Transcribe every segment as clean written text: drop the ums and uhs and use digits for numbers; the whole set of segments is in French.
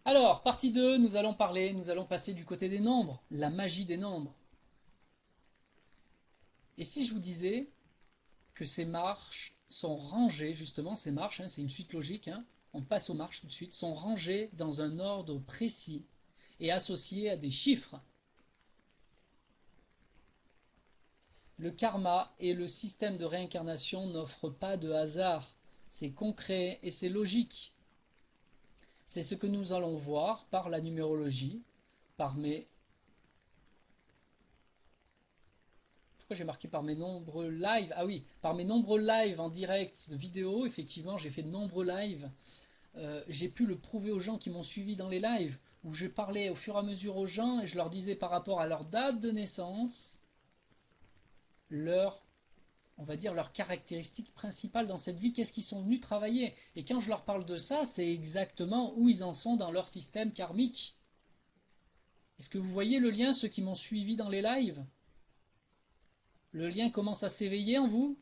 Alors, partie 2, nous allons passer du côté des nombres, la magie des nombres. Et si je vous disais que ces marches sont rangées, justement, ces marches, hein, c'est une suite logique, hein, on passe aux marches tout de suite, sont rangées dans un ordre précis et associées à des chiffres. Le karma et le système de réincarnation n'offrent pas de hasard, c'est concret et c'est logique. C'est ce que nous allons voir par la numérologie, par mes... Pourquoi j'ai marqué par mes nombreux lives? Ah oui, par mes nombreux lives en direct de vidéo, effectivement, j'ai fait de nombreux lives. J'ai pu le prouver aux gens qui m'ont suivi dans les lives, où je parlais au fur et à mesure aux gens et je leur disais par rapport à leur date de naissance, leur, on va dire, leurs caractéristiques principales dans cette vie, qu'est-ce qu'ils sont venus travailler. Et quand je leur parle de ça, c'est exactement où ils en sont dans leur système karmique. Est-ce que vous voyez le lien, ceux qui m'ont suivi dans les lives? Le lien commence à s'éveiller en vous?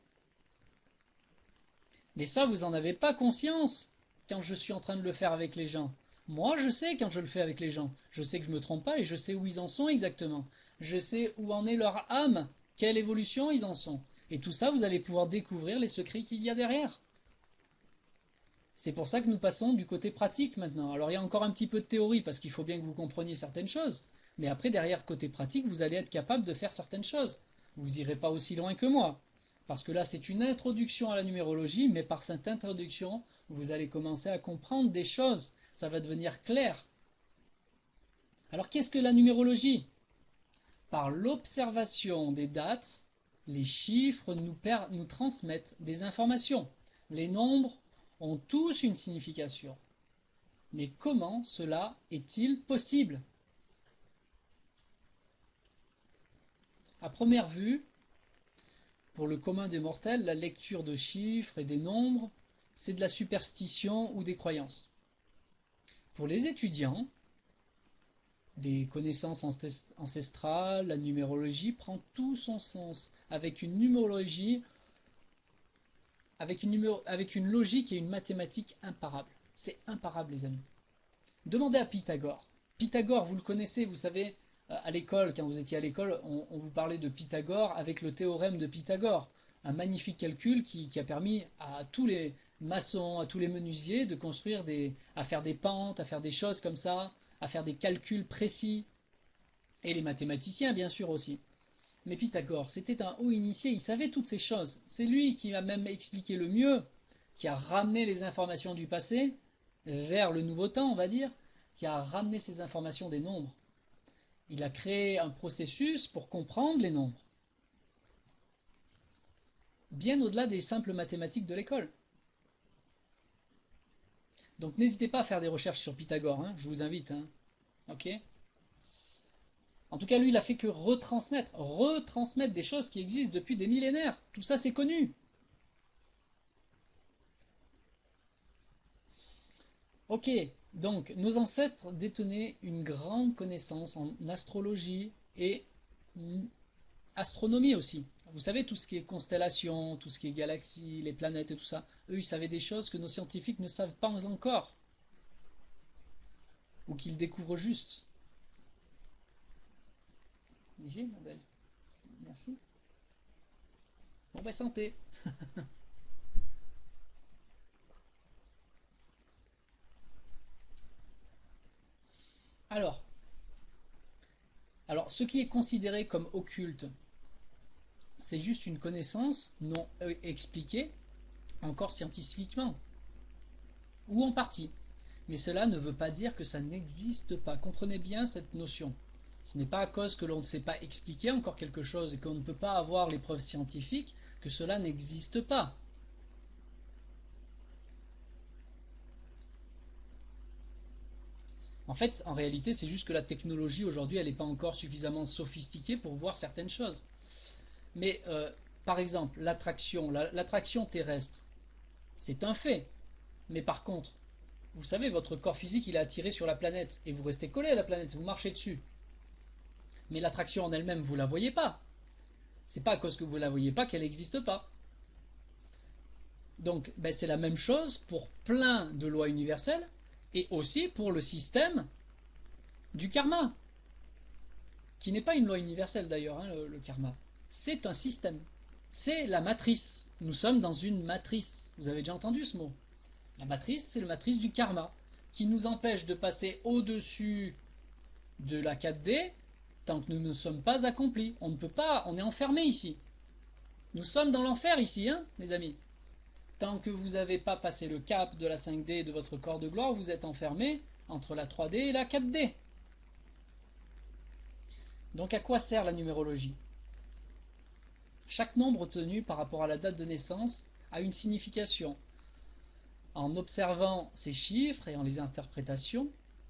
Mais ça, vous n'en avez pas conscience quand je suis en train de le faire avec les gens. Moi, je sais quand je le fais avec les gens. Je sais que je ne me trompe pas et je sais où ils en sont exactement. Je sais où en est leur âme, quelle évolution ils en sont. Et tout ça, vous allez pouvoir découvrir les secrets qu'il y a derrière. C'est pour ça que nous passons du côté pratique maintenant. Alors il y a encore un petit peu de théorie parce qu'il faut bien que vous compreniez certaines choses. Mais après, derrière côté pratique, vous allez être capable de faire certaines choses. Vous n'irez pas aussi loin que moi. Parce que là, c'est une introduction à la numérologie, mais par cette introduction, vous allez commencer à comprendre des choses. Ça va devenir clair. Alors qu'est-ce que la numérologie? Par l'observation des dates, les chiffres nous transmettent des informations. Les nombres ont tous une signification. Mais comment cela est-il possible? À première vue, pour le commun des mortels, la lecture de chiffres et des nombres, c'est de la superstition ou des croyances. Pour les étudiants, des connaissances ancestrales, la numérologie prend tout son sens, avec une numérologie, avec une logique et une mathématique imparables. C'est imparable, les amis. Demandez à Pythagore. Pythagore, vous le connaissez, vous savez, à l'école, quand vous étiez à l'école, on vous parlait de Pythagore avec le théorème de Pythagore. Un magnifique calcul qui a permis à tous les maçons, à tous les menuisiers de construire à faire des pentes, à faire des choses comme ça, à faire des calculs précis. Et les mathématiciens, bien sûr, aussi. Mais Pythagore, c'était un haut initié, il savait toutes ces choses. C'est lui qui a même expliqué le mieux, qui a ramené les informations du passé vers le nouveau temps, on va dire, qui a ramené ces informations des nombres. Il a créé un processus pour comprendre les nombres, bien au-delà des simples mathématiques de l'école. Donc n'hésitez pas à faire des recherches sur Pythagore, hein, je vous invite. Hein, ok. En tout cas, lui, il a fait que retransmettre des choses qui existent depuis des millénaires. Tout ça, c'est connu. Ok, donc nos ancêtres détenaient une grande connaissance en astrologie et astronomie aussi. Vous savez, tout ce qui est constellation, tout ce qui est galaxies, les planètes et tout ça, eux, ils savaient des choses que nos scientifiques ne savent pas encore, ou qu'ils découvrent juste. Léger, ma belle. Merci. Bon, bah, santé. Alors, alors, ce qui est considéré comme occulte, c'est juste une connaissance non expliquée, encore scientifiquement, ou en partie. Mais cela ne veut pas dire que ça n'existe pas. Comprenez bien cette notion. Ce n'est pas à cause que l'on ne sait pas expliquer encore quelque chose et qu'on ne peut pas avoir les preuves scientifiques que cela n'existe pas. En fait, en réalité, c'est juste que la technologie aujourd'hui, elle n'est pas encore suffisamment sophistiquée pour voir certaines choses. Mais par exemple, l'attraction terrestre, c'est un fait. Mais par contre, vous savez, votre corps physique, il est attiré sur la planète et vous restez collé à la planète, vous marchez dessus. Mais l'attraction en elle-même, vous ne la voyez pas. C'est pas à cause que vous ne la voyez pas qu'elle n'existe pas. Donc, ben, c'est la même chose pour plein de lois universelles et aussi pour le système du karma, qui n'est pas une loi universelle d'ailleurs, hein, le karma. C'est un système. C'est la matrice. Nous sommes dans une matrice. Vous avez déjà entendu ce mot? La matrice, c'est la matrice du karma, qui nous empêche de passer au-dessus de la 4D tant que nous ne sommes pas accomplis. On ne peut pas, on est enfermé ici. Nous sommes dans l'enfer ici, hein, les amis. Tant que vous n'avez pas passé le cap de la 5D de votre corps de gloire, vous êtes enfermé entre la 3D et la 4D. Donc à quoi sert la numérologie? Chaque nombre obtenu par rapport à la date de naissance a une signification. En observant ces chiffres et en les interprétations,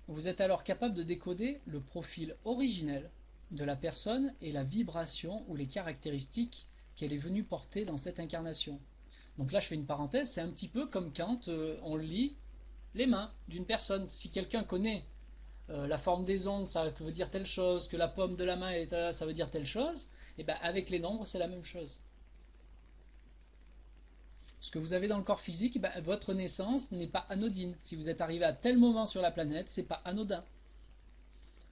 vous êtes alors capable de décoder le profil originel de la personne et la vibration ou les caractéristiques qu'elle est venue porter dans cette incarnation. Donc là je fais une parenthèse, c'est un petit peu comme quand on lit les mains d'une personne. Si quelqu'un connaît la forme des ongles, ça veut dire telle chose, que la paume de la main, ça veut dire telle chose, et bien avec les nombres c'est la même chose. Ce que vous avez dans le corps physique, ben, votre naissance n'est pas anodine. Si vous êtes arrivé à tel moment sur la planète, c'est pas anodin.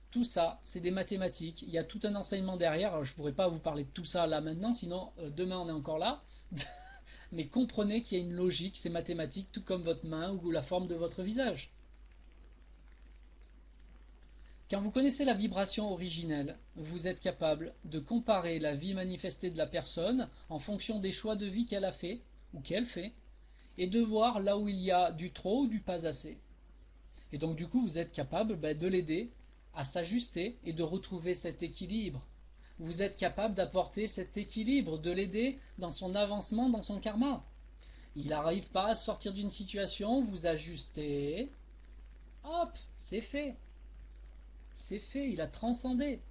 Tout ça, c'est des mathématiques. Il y a tout un enseignement derrière. Alors, je ne pourrais pas vous parler de tout ça là maintenant, sinon demain on est encore là. Mais comprenez qu'il y a une logique, c'est mathématique, tout comme votre main ou la forme de votre visage. Quand vous connaissez la vibration originelle, vous êtes capable de comparer la vie manifestée de la personne en fonction des choix de vie qu'elle a fait ou qu'elle fait, et de voir là où il y a du trop ou du pas assez. Et donc du coup, vous êtes capable de l'aider à s'ajuster et de retrouver cet équilibre. Vous êtes capable d'apporter cet équilibre, de l'aider dans son avancement, dans son karma. Il n'arrive pas à sortir d'une situation, vous ajustez, hop, c'est fait. C'est fait, il a transcendé.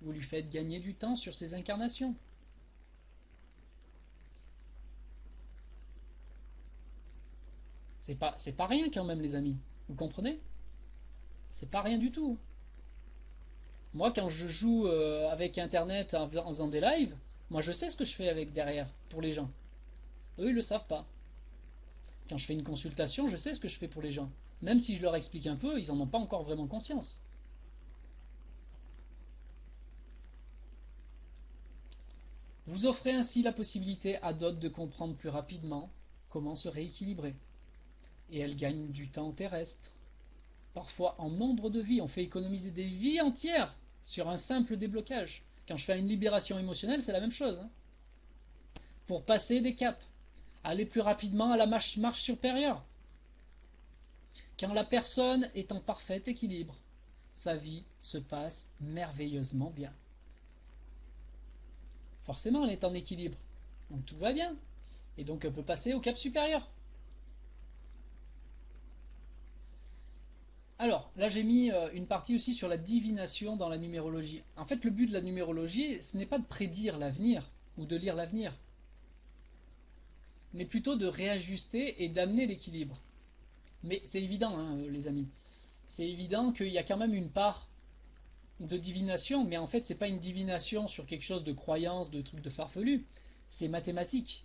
Vous lui faites gagner du temps sur ses incarnations. C'est pas rien quand même, les amis. Vous comprenez? C'est pas rien du tout. Moi, quand je joue avec Internet en faisant des lives, moi je sais ce que je fais avec derrière pour les gens. Eux, ils le savent pas. Quand je fais une consultation, je sais ce que je fais pour les gens. Même si je leur explique un peu, ils n'en ont pas encore vraiment conscience. Vous offrez ainsi la possibilité à d'autres de comprendre plus rapidement comment se rééquilibrer. Et elles gagnent du temps terrestre. Parfois en nombre de vies, on fait économiser des vies entières sur un simple déblocage. Quand je fais une libération émotionnelle, c'est la même chose. Hein. Pour passer des caps, aller plus rapidement à la marche supérieure. Quand la personne est en parfait équilibre, sa vie se passe merveilleusement bien. Forcément, elle est en équilibre. Donc tout va bien. Et donc elle peut passer au cap supérieur. Alors, là j'ai mis une partie aussi sur la divination dans la numérologie. En fait, le but de la numérologie, ce n'est pas de prédire l'avenir ou de lire l'avenir, mais plutôt de réajuster et d'amener l'équilibre. Mais c'est évident, hein, les amis. C'est évident qu'il y a quand même une part de divination, mais en fait, c'est pas une divination sur quelque chose de croyance, de truc de farfelu. C'est mathématique.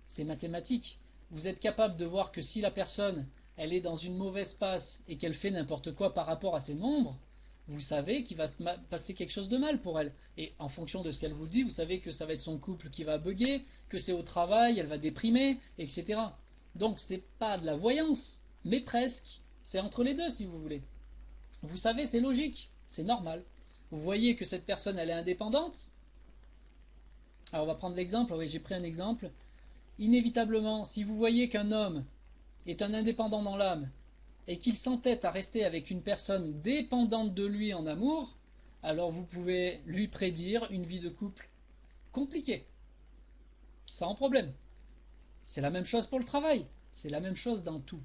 C'est mathématique. Vous êtes capable de voir que si la personne elle est dans une mauvaise passe et qu'elle fait n'importe quoi par rapport à ses nombres, vous savez qu'il va se passer quelque chose de mal pour elle. Et en fonction de ce qu'elle vous dit, vous savez que ça va être son couple qui va bugger, que c'est au travail, elle va déprimer, etc. Donc c'est pas de la voyance, mais presque. C'est entre les deux si vous voulez. Vous savez, c'est logique, c'est normal. Vous voyez que cette personne elle est indépendante. Alors on va prendre l'exemple, oui j'ai pris un exemple. Inévitablement, si vous voyez qu'un homme est un indépendant dans l'âme et qu'il s'entête à rester avec une personne dépendante de lui en amour, alors vous pouvez lui prédire une vie de couple compliquée, sans problème. C'est la même chose pour le travail, c'est la même chose dans tout.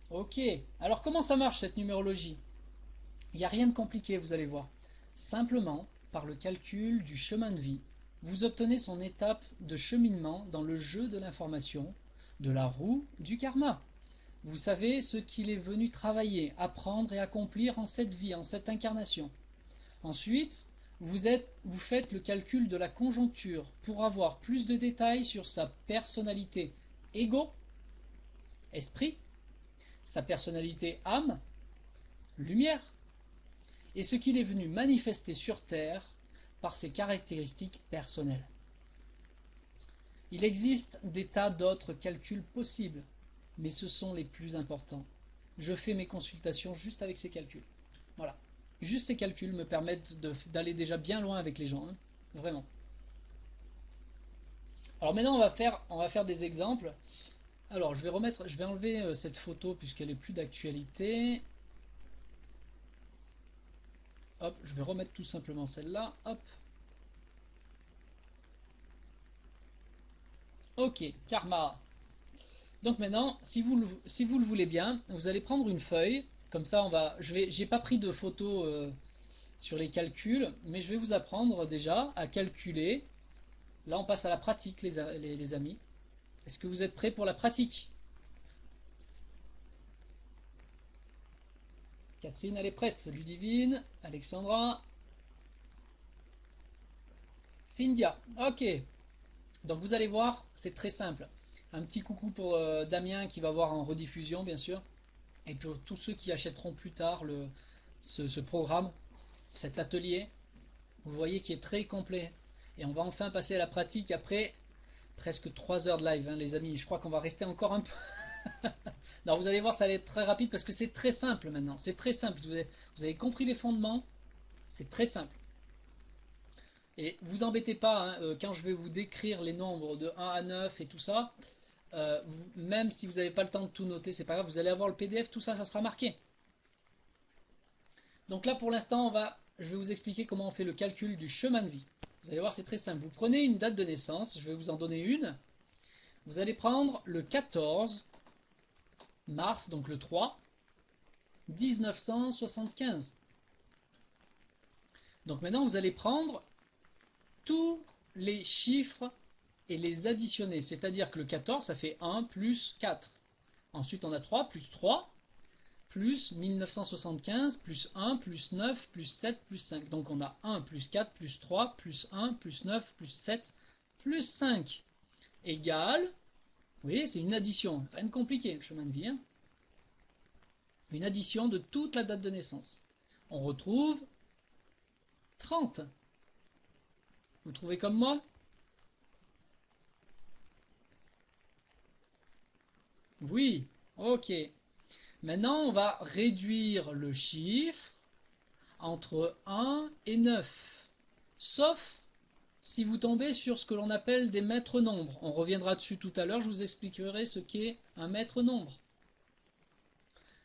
Ok, alors comment ça marche cette numérologie? Il n'y a rien de compliqué, vous allez voir. Simplement, par le calcul du chemin de vie, vous obtenez son étape de cheminement dans le jeu de l'information, de la roue du karma. Vous savez ce qu'il est venu travailler, apprendre et accomplir en cette vie, en cette incarnation. Ensuite, vous faites le calcul de la conjoncture pour avoir plus de détails sur sa personnalité ego esprit, sa personnalité, âme, lumière, et ce qu'il est venu manifester sur Terre par ses caractéristiques personnelles. Il existe des tas d'autres calculs possibles, mais ce sont les plus importants. Je fais mes consultations juste avec ces calculs. Voilà. Juste ces calculs me permettent d'aller déjà bien loin avec les gens, hein. Vraiment. Alors maintenant on va faire des exemples. Alors je vais enlever cette photo puisqu'elle est plus d'actualité. Hop, je vais remettre tout simplement celle-là. Hop. Ok, karma. Donc maintenant, si vous le voulez bien, vous allez prendre une feuille. Comme ça, j'ai pas pris de photo sur les calculs, mais je vais vous apprendre déjà à calculer. Là, on passe à la pratique, les amis. Est-ce que vous êtes prêts pour la pratique? Catherine, elle est prête. Ludivine, Alexandra, Cynthia. Ok. Donc vous allez voir, c'est très simple. Un petit coucou pour Damien qui va voir en rediffusion, bien sûr. Et pour tous ceux qui achèteront plus tard ce programme, cet atelier, vous voyez qu'il est très complet. Et on va enfin passer à la pratique après presque 3 heures de live, hein, les amis. Je crois qu'on va rester encore un peu. Non, vous allez voir, ça va être très rapide parce que c'est très simple maintenant. C'est très simple. Vous avez compris les fondements. C'est très simple. Et vous embêtez pas, hein, quand je vais vous décrire les nombres de 1 à 9 et tout ça, même si vous n'avez pas le temps de tout noter, c'est pas grave, vous allez avoir le PDF, tout ça, ça sera marqué. Donc là, pour l'instant, je vais vous expliquer comment on fait le calcul du chemin de vie. Vous allez voir, c'est très simple. Vous prenez une date de naissance, je vais vous en donner une. Vous allez prendre le 14 mars, donc le 3, 1975. Donc maintenant, vous allez prendre tous les chiffres et les additionner. C'est-à-dire que le 14, ça fait 1 plus 4. Ensuite, on a 3 plus 3 plus 1975 plus 1 plus 9 plus 7 plus 5. Donc on a 1 plus 4 plus 3 plus 1 plus 9 plus 7 plus 5 égale, vous voyez, c'est une addition, rien de compliqué le chemin de vie, hein. Une addition de toute la date de naissance. On retrouve 30. Vous trouvez comme moi? Oui, ok. Maintenant, on va réduire le chiffre entre 1 et 9. Sauf si vous tombez sur ce que l'on appelle des maîtres nombres. On reviendra dessus tout à l'heure, je vous expliquerai ce qu'est un maître nombre.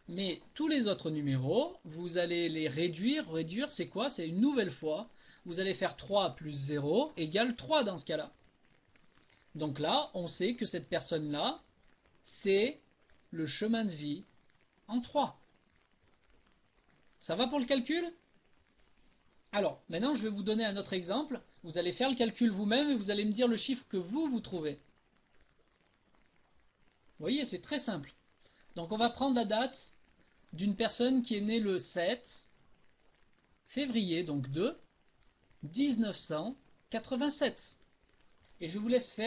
Mais tous les autres numéros, vous allez les réduire. Réduire, c'est quoi? C'est une nouvelle fois. Vous allez faire 3 plus 0 égale 3 dans ce cas-là. Donc là, on sait que cette personne-là, c'est le chemin de vie en 3. Ça va pour le calcul? Alors, maintenant, je vais vous donner un autre exemple. Vous allez faire le calcul vous-même et vous allez me dire le chiffre que vous trouvez. Vous voyez, c'est très simple. Donc, on va prendre la date d'une personne qui est née le 7 février, donc 2, 1987. Et je vous laisse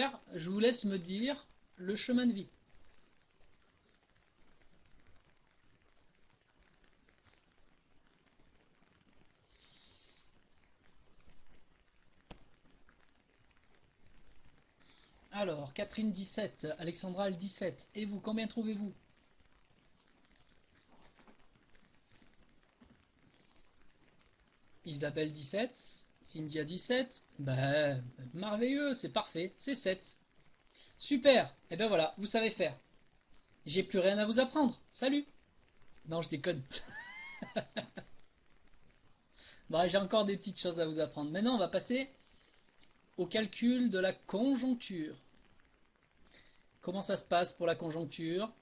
me dire le chemin de vie. Alors, Catherine 17, Alexandra 17. Et vous, combien trouvez-vous? Isabelle 17, Cynthia 17. Ben, merveilleux, c'est parfait, c'est 7. Super, et ben voilà, vous savez faire. J'ai plus rien à vous apprendre. Salut. Non, je déconne. Bon, j'ai encore des petites choses à vous apprendre. Maintenant, on va passer au calcul de la conjoncture. Comment ça se passe pour la conjoncture?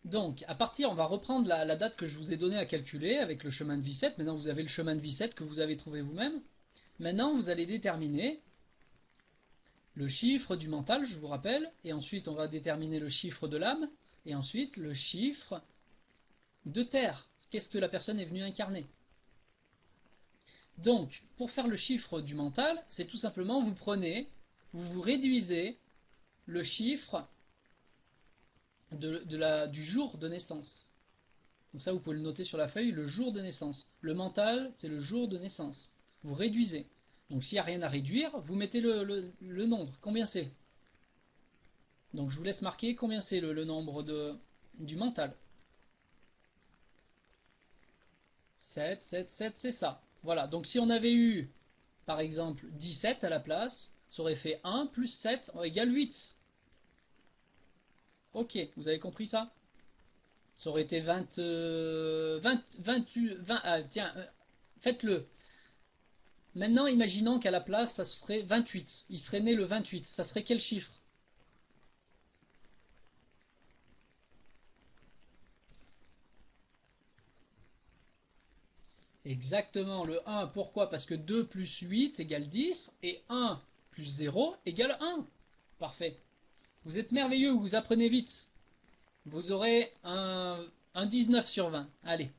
Donc, on va reprendre la date que je vous ai donnée à calculer avec le chemin de vie 7. Maintenant, vous avez le chemin de vie 7 que vous avez trouvé vous-même. Maintenant, vous allez déterminer le chiffre du mental, je vous rappelle, et ensuite on va déterminer le chiffre de l'âme, et ensuite le chiffre de terre. Qu'est-ce que la personne est venue incarner? Donc, pour faire le chiffre du mental, c'est tout simplement vous vous réduisez le chiffre du jour de naissance. Donc ça, vous pouvez le noter sur la feuille, le jour de naissance. Le mental, c'est le jour de naissance. Vous réduisez. Donc s'il n'y a rien à réduire, vous mettez le nombre. Combien c'est? Donc je vous laisse marquer combien c'est le nombre du mental. 7, 7, 7, c'est ça. Voilà, donc si on avait eu, par exemple, 17 à la place, ça aurait fait 1 plus 7 égale 8. Ok, vous avez compris ça? Ça aurait été 20, 20, 20, ah, tiens, faites-le. Maintenant, imaginons qu'à la place, ça serait 28. Il serait né le 28. Ça serait quel chiffre? Exactement, le 1. Pourquoi? Parce que 2 plus 8 égale 10 et 1 plus 0 égale 1. Parfait. Vous êtes merveilleux, vous apprenez vite. Vous aurez un 19 sur 20. Allez.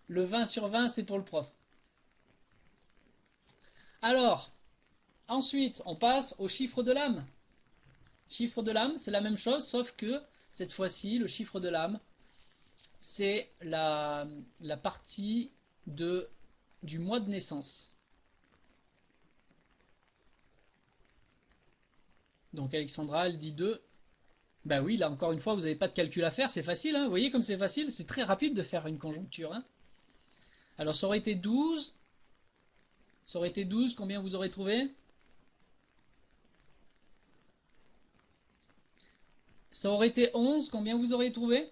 Le 20 sur 20, c'est pour le prof. Alors, ensuite, on passe au chiffre de l'âme. Chiffre de l'âme, c'est la même chose, sauf que cette fois-ci, le chiffre de l'âme, c'est la partie du mois de naissance. Donc Alexandra, elle dit 2. Bah oui, là encore une fois, vous n'avez pas de calcul à faire, c'est facile, hein. Vous voyez comme c'est facile, c'est très rapide de faire une conjoncture, hein. Alors ça aurait été 12. Ça aurait été 12, combien vous aurez trouvé? Ça aurait été 11, combien vous aurez trouvé?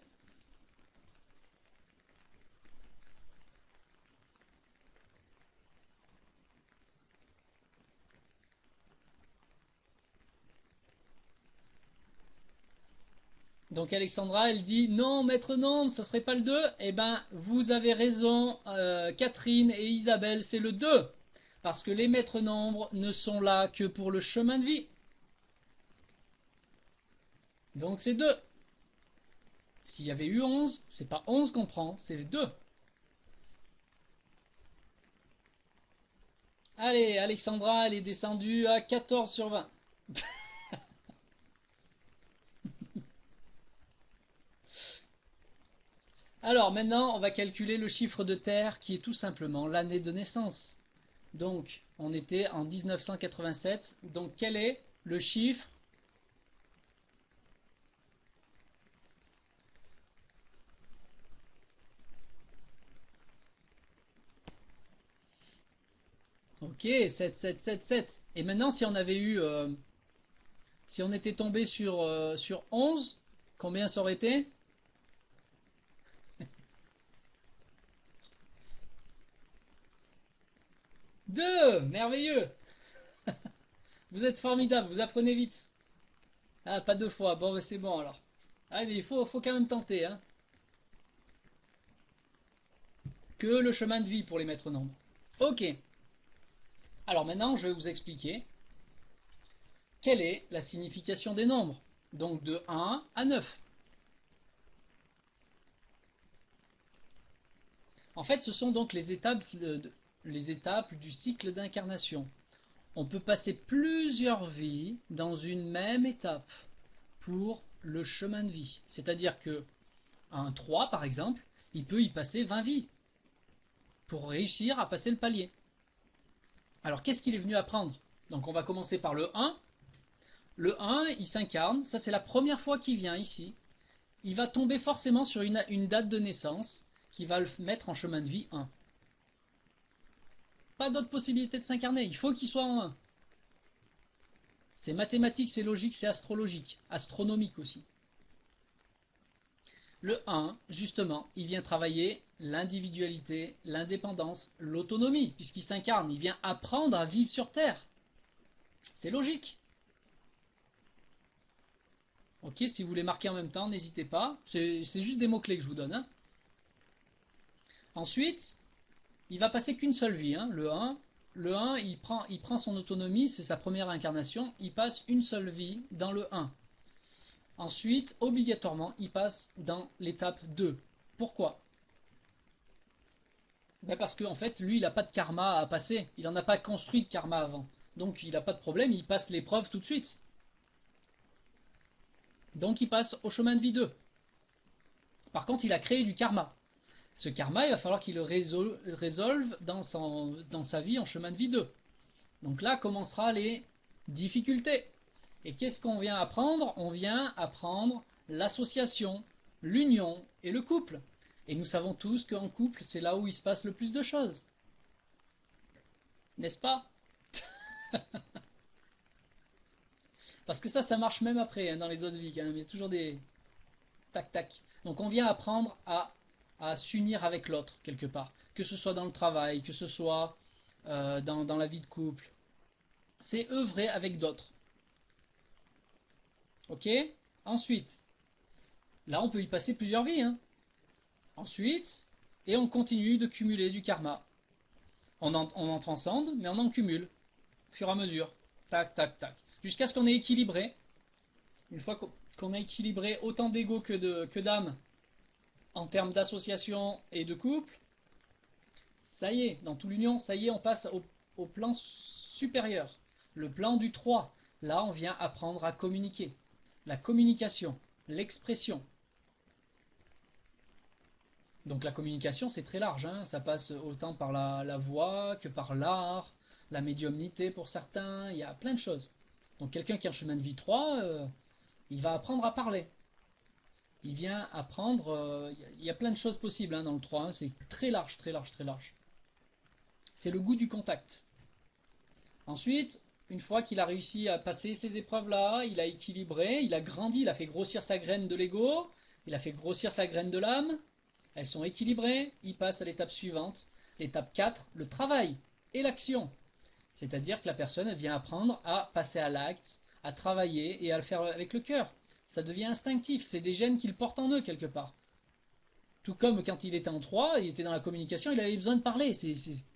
Donc Alexandra, elle dit non, maître non, ça serait pas le 2. Eh ben, vous avez raison, Catherine et Isabelle, c'est le 2. Parce que les maîtres nombres ne sont là que pour le chemin de vie. Donc c'est 2. S'il y avait eu 11, c'est pas 11 qu'on prend, c'est 2. Allez, Alexandra, elle est descendue à 14 sur 20. Alors maintenant, on va calculer le chiffre de terre qui est tout simplement l'année de naissance. Donc, on était en 1987. Donc, quel est le chiffre? Ok, 7, 7, 7, 7. Et maintenant, si on avait eu... si on était tombé sur 11, combien ça aurait été? 2. Merveilleux. Vous êtes formidable, vous apprenez vite. Ah, pas deux fois. Bon, ben, c'est bon alors. Ah, mais il faut quand même tenter, hein. Que le chemin de vie pour les maîtres nombres. Ok. Alors maintenant, je vais vous expliquer quelle est la signification des nombres. Donc de 1 à 9. En fait, ce sont donc les étapes du cycle d'incarnation. On peut passer plusieurs vies dans une même étape pour le chemin de vie. C'est-à-dire que un 3, par exemple, il peut y passer 20 vies pour réussir à passer le palier. Alors, qu'est-ce qu'il est venu apprendre? Donc, on va commencer par le 1. Le 1, il s'incarne. Ça, c'est la première fois qu'il vient ici. Il va tomber forcément sur une date de naissance qui va le mettre en chemin de vie 1. Pas d'autre possibilité de s'incarner. Il faut qu'il soit en 1. C'est mathématique, c'est logique, c'est astrologique. Astronomique aussi. Le 1, justement, il vient travailler l'individualité, l'indépendance, l'autonomie, puisqu'il s'incarne. Il vient apprendre à vivre sur Terre. C'est logique. Ok, si vous voulez marquer en même temps, n'hésitez pas. C'est juste des mots-clés que je vous donne, hein. Ensuite, il va passer qu'une seule vie, hein, le 1. Le 1, il prend son autonomie, c'est sa première incarnation. Il passe une seule vie dans le 1. Ensuite, obligatoirement, il passe dans l'étape 2. Pourquoi? Ben parce qu'en fait, lui, il n'a pas de karma à passer. Il n'en a pas construit de karma avant. Donc, il n'a pas de problème, il passe l'épreuve tout de suite. Donc il passe au chemin de vie 2. Par contre, il a créé du karma. Ce karma, il va falloir qu'il le résolve dans sa vie en chemin de vie 2. Donc là commencera les difficultés. Et qu'est-ce qu'on vient apprendre? On vient apprendre l'association, l'union et le couple. Et nous savons tous qu'en couple, c'est là où il se passe le plus de choses. N'est-ce pas? Parce que ça marche même après, hein, dans les autres vies, quand même. Il y a toujours des tac-tac. Donc on vient apprendre à s'unir avec l'autre, quelque part. Que ce soit dans le travail, que ce soit dans la vie de couple. C'est œuvrer avec d'autres. Ok? Ensuite, là on peut y passer plusieurs vies. Hein. Ensuite, et on continue de cumuler du karma. On en transcende, mais on en cumule. Au fur et à mesure. Tac, tac, tac. Jusqu'à ce qu'on ait équilibré. Une fois qu'on a équilibré autant d'ego que d'âme en termes d'association et de couple, ça y est, dans toute l'union, ça y est, on passe au plan supérieur. Le plan du 3. Là, on vient apprendre à communiquer. La communication, l'expression. Donc la communication, c'est très large. Hein. Ça passe autant par la voix que par l'art, la médiumnité pour certains. Il y a plein de choses. Donc quelqu'un qui est en chemin de vie 3, il va apprendre à parler. Il vient apprendre. Il y a plein de choses possibles hein, dans le 3. Hein. C'est très large, très large, très large. C'est le goût du contact. Ensuite, une fois qu'il a réussi à passer ces épreuves-là, il a équilibré, il a grandi, il a fait grossir sa graine de l'ego, il a fait grossir sa graine de l'âme. Elles sont équilibrées, il passe à l'étape suivante, l'étape 4, le travail et l'action. C'est-à-dire que la personne vient apprendre à passer à l'acte, à travailler et à le faire avec le cœur. Ça devient instinctif, c'est des gènes qu'il porte en eux quelque part. Tout comme quand il était en 3, il était dans la communication, il avait besoin de parler.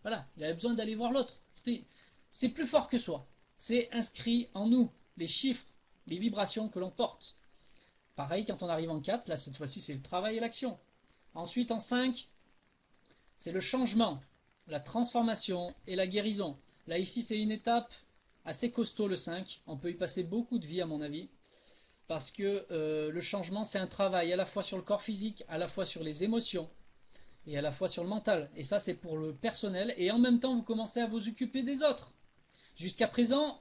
Voilà, il avait besoin d'aller voir l'autre. C'est plus fort que soi. C'est inscrit en nous, les chiffres, les vibrations que l'on porte. Pareil quand on arrive en 4, là cette fois-ci c'est le travail et l'action. Ensuite en 5, c'est le changement, la transformation et la guérison. Là ici c'est une étape assez costaud le 5. On peut y passer beaucoup de vie à mon avis. Parce que le changement c'est un travail à la fois sur le corps physique, à la fois sur les émotions et à la fois sur le mental. Et ça c'est pour le personnel. Et en même temps vous commencez à vous occuper des autres. Jusqu'à présent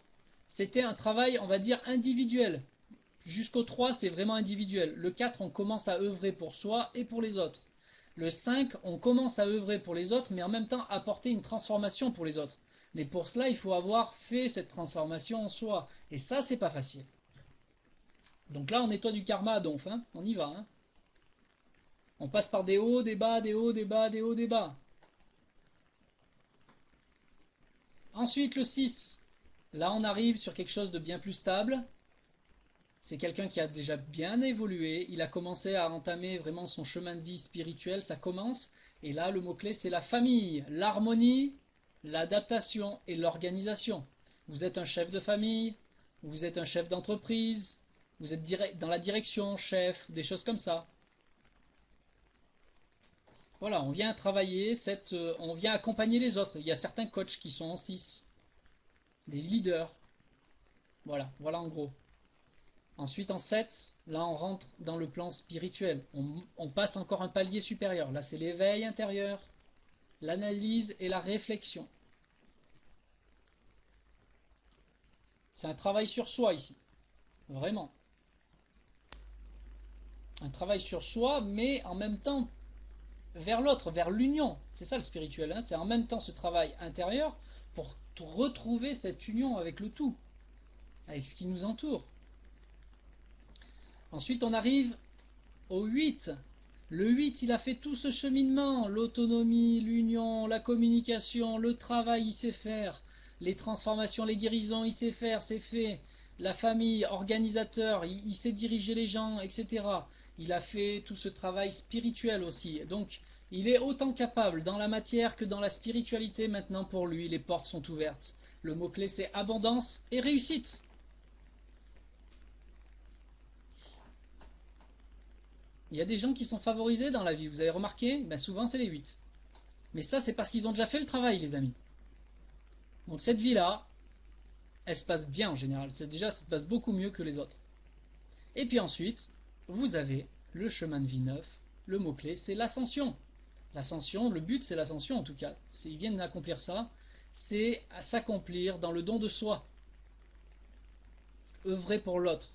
c'était un travail on va dire individuel. Jusqu'au 3 c'est vraiment individuel. Le 4 on commence à œuvrer pour soi et pour les autres. Le 5 on commence à œuvrer pour les autres mais en même temps apporter une transformation pour les autres. Mais pour cela il faut avoir fait cette transformation en soi. Et ça c'est pas facile. Donc là, on nettoie du karma à donf, hein. On y va. Hein. On passe par des hauts, des bas, des hauts, des bas, des hauts, des bas. Ensuite, le 6. Là, on arrive sur quelque chose de bien plus stable. C'est quelqu'un qui a déjà bien évolué. Il a commencé à entamer vraiment son chemin de vie spirituel. Ça commence. Et là, le mot-clé, c'est la famille, l'harmonie, l'adaptation et l'organisation. Vous êtes un chef de famille, vous êtes un chef d'entreprise, vous êtes dans la direction, chef, des choses comme ça. Voilà, on vient travailler, on vient accompagner les autres. Il y a certains coachs qui sont en 6, des leaders. Voilà, voilà en gros. Ensuite en 7, là on rentre dans le plan spirituel. On passe encore un palier supérieur. Là c'est l'éveil intérieur, l'analyse et la réflexion. C'est un travail sur soi ici. Vraiment. Un travail sur soi, mais en même temps vers l'autre, vers l'union. C'est ça le spirituel, hein. C'est en même temps ce travail intérieur pour retrouver cette union avec le tout, avec ce qui nous entoure. Ensuite, on arrive au 8. Le 8, il a fait tout ce cheminement, l'autonomie, l'union, la communication, le travail, il sait faire, les transformations, les guérisons, il sait faire, c'est fait. La famille, organisateur, il sait diriger les gens, etc. Il a fait tout ce travail spirituel aussi. Donc, il est autant capable dans la matière que dans la spiritualité maintenant pour lui. Les portes sont ouvertes. Le mot-clé, c'est abondance et réussite. Il y a des gens qui sont favorisés dans la vie, vous avez remarqué? Ben souvent, c'est les 8. Mais ça, c'est parce qu'ils ont déjà fait le travail, les amis. Donc cette vie-là, elle se passe bien en général. Déjà, ça se passe beaucoup mieux que les autres. Et puis ensuite, vous avez le chemin de vie neuf. Le mot-clé, c'est l'ascension. L'ascension, le but, c'est l'ascension en tout cas. Ils viennent d'accomplir ça. C'est à s'accomplir dans le don de soi. Œuvrer pour l'autre.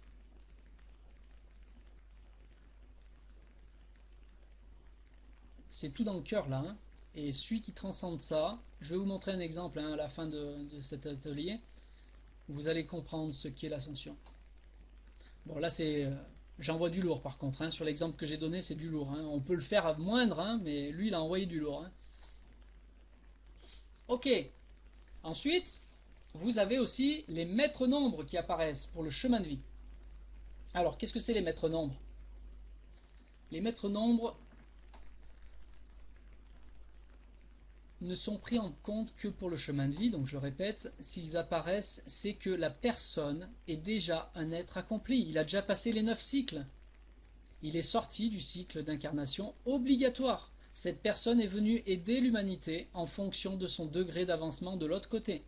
C'est tout dans le cœur là, hein. Et celui qui transcende ça, je vais vous montrer un exemple, hein, à la fin de cet atelier. Vous allez comprendre ce qu'est l'ascension. Bon, là, c'est. J'envoie du lourd par contre, hein. Sur l'exemple que j'ai donné, c'est du lourd, hein. On peut le faire à moindre, hein, mais lui, il a envoyé du lourd, hein. Ok. Ensuite, vous avez aussi les maîtres nombres qui apparaissent pour le chemin de vie. Alors, qu'est-ce que c'est les maîtres nombres? Les maîtres nombres ne sont pris en compte que pour le chemin de vie, donc je le répète, s'ils apparaissent, c'est que la personne est déjà un être accompli, il a déjà passé les 9 cycles, il est sorti du cycle d'incarnation obligatoire. Cette personne est venue aider l'humanité en fonction de son degré d'avancement de l'autre côté.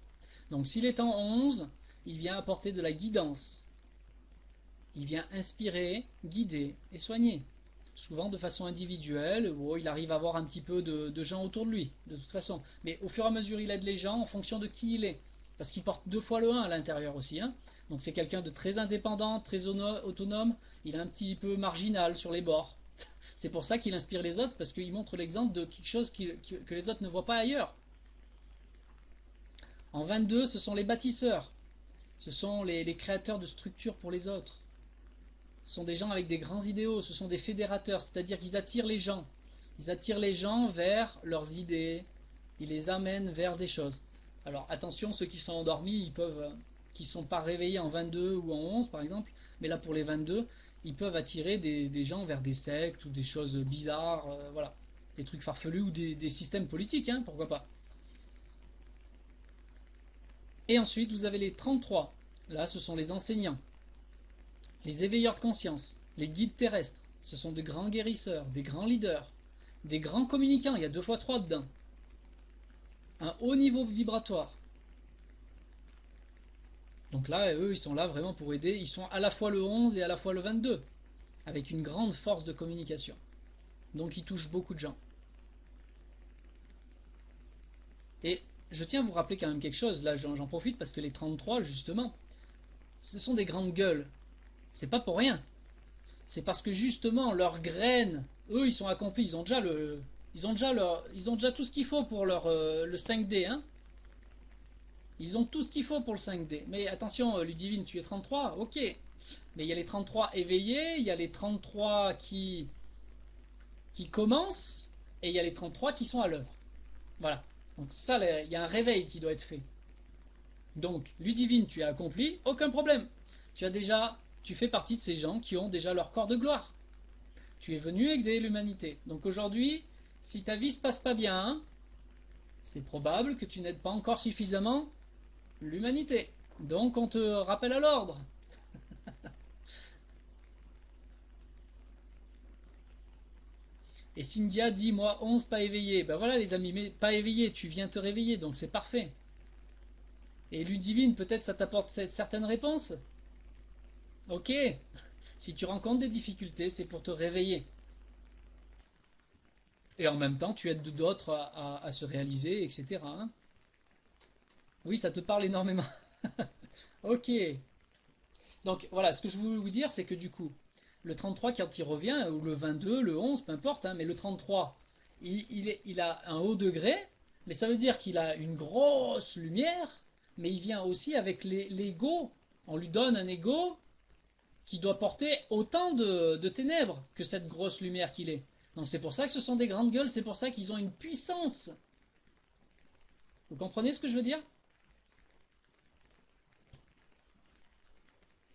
Donc s'il est en 11, il vient apporter de la guidance, il vient inspirer, guider et soigner. Souvent de façon individuelle, où il arrive à avoir un petit peu de gens autour de lui, de toute façon. Mais au fur et à mesure, il aide les gens en fonction de qui il est. Parce qu'il porte 2 fois le 1 à l'intérieur aussi, hein. Donc c'est quelqu'un de très indépendant, très autonome, il est un petit peu marginal sur les bords. C'est pour ça qu'il inspire les autres, parce qu'il montre l'exemple de quelque chose que les autres ne voient pas ailleurs. En 22, ce sont les bâtisseurs. Ce sont les créateurs de structures pour les autres. Ce sont des gens avec des grands idéaux, ce sont des fédérateurs, c'est-à-dire qu'ils attirent les gens. Ils attirent les gens vers leurs idées, ils les amènent vers des choses. Alors attention, ceux qui sont endormis, qui ne sont pas réveillés en 22 ou en 11 par exemple, mais là pour les 22, ils peuvent attirer des gens vers des sectes ou des choses bizarres, voilà, des trucs farfelus ou des systèmes politiques, hein, pourquoi pas. Et ensuite, vous avez les 33. Là, ce sont les enseignants. Les éveilleurs de conscience, les guides terrestres, ce sont de grands guérisseurs, des grands leaders, des grands communicants, il y a 2 fois 3 dedans. Un haut niveau vibratoire. Donc là, eux, ils sont là vraiment pour aider. Ils sont à la fois le 11 et à la fois le 22, avec une grande force de communication. Donc ils touchent beaucoup de gens. Et je tiens à vous rappeler quand même quelque chose, là j'en profite parce que les 33, justement, ce sont des grandes gueules. C'est pas pour rien. C'est parce que justement leurs graines, eux ils sont accomplis, ils ont déjà tout ce qu'il faut pour le 5D, hein. Ils ont tout ce qu'il faut pour le 5D. Mais attention, Ludivine, tu es 33, ok. Mais il y a les 33 éveillés, il y a les 33 qui commencent, et il y a les 33 qui sont à l'œuvre. Voilà. Donc ça, il y a un réveil qui doit être fait. Donc, Ludivine, tu as accompli, aucun problème. Tu fais partie de ces gens qui ont déjà leur corps de gloire. Tu es venu aider l'humanité. Donc aujourd'hui, si ta vie se passe pas bien, c'est probable que tu n'aides pas encore suffisamment l'humanité. Donc on te rappelle à l'ordre. Et Cynthia dit, moi 11 pas éveillé. Ben voilà les amis, mais pas éveillé, tu viens te réveiller, donc c'est parfait. Et Ludivine, peut-être ça t'apporte certaines réponses. Ok. Si tu rencontres des difficultés, c'est pour te réveiller. Et en même temps, tu aides d'autres à se réaliser, etc., hein. Oui, ça te parle énormément. Ok. Donc voilà, ce que je voulais vous dire, c'est que du coup, le 33 quand il revient, ou le 22, le 11, peu importe, hein, mais le 33, il a un haut degré, mais ça veut dire qu'il a une grosse lumière, mais il vient aussi avec l'ego. On lui donne un ego qui doit porter autant de ténèbres que cette grosse lumière qu'il est. Donc c'est pour ça que ce sont des grandes gueules, c'est pour ça qu'ils ont une puissance. Vous comprenez ce que je veux dire?